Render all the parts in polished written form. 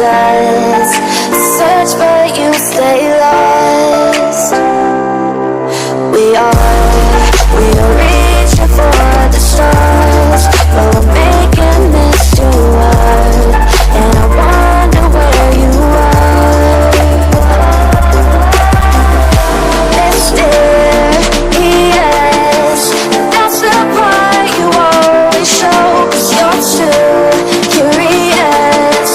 does. Search but you stay lost. We are reaching for the stars, but we're making this too hard. And I wonder where you are. Mysterious, that's the part you always show. 'Cause you're too curious.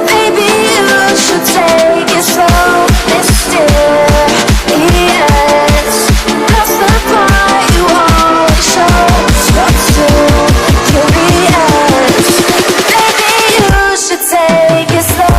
Maybe you should take it slow. Mysterious, that's the part you always show. 'Cause you're too curious. Maybe you should take it slow.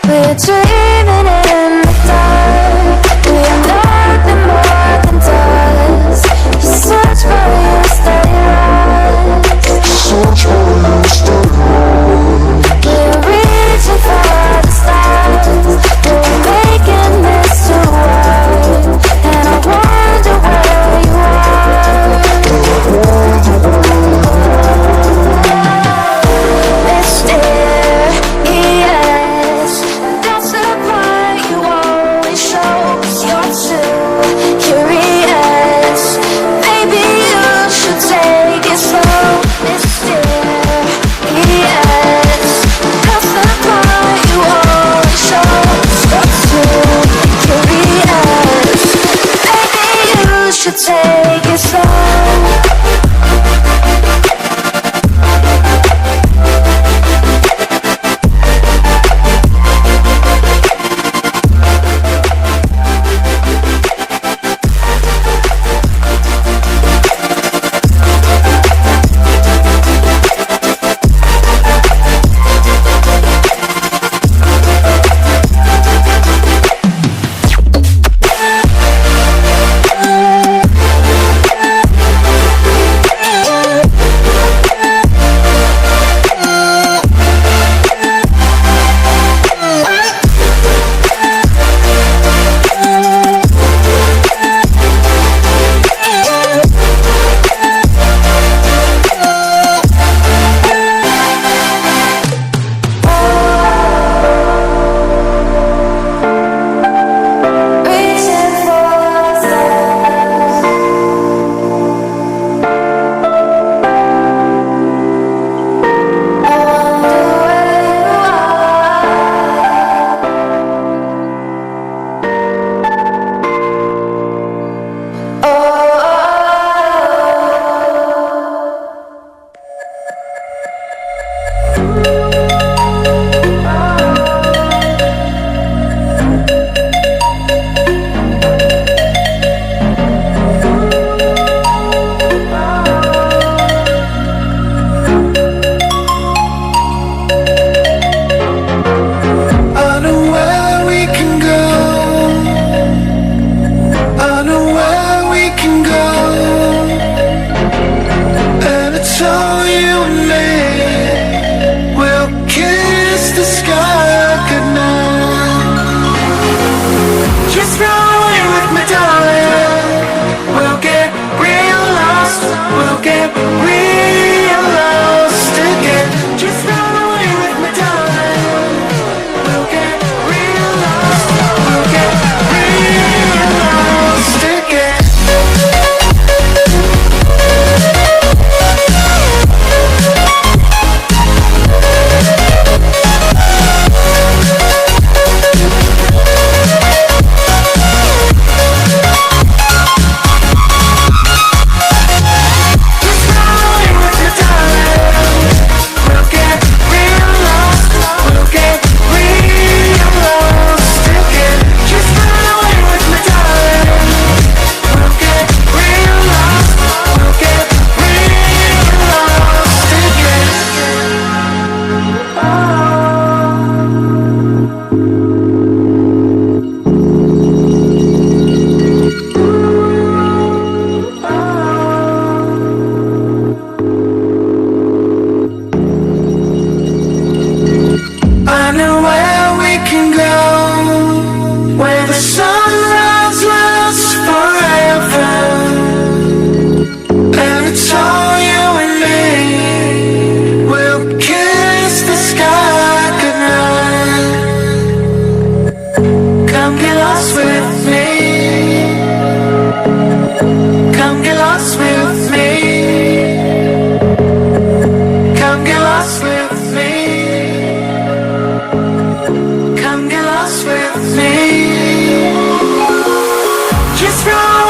We're dreaming in the dark. We are nothing more than dust. You search but you stay lost. We're reaching for the stars, but we're making this too hard. And I wonder where you are. Mysterious, that's the part you always show. 'Cause you're too curious. Maybe you should take it slow. Mysterious, that's the part you always show. 'Cause you're too curious. Maybe you should take it slow. kiss from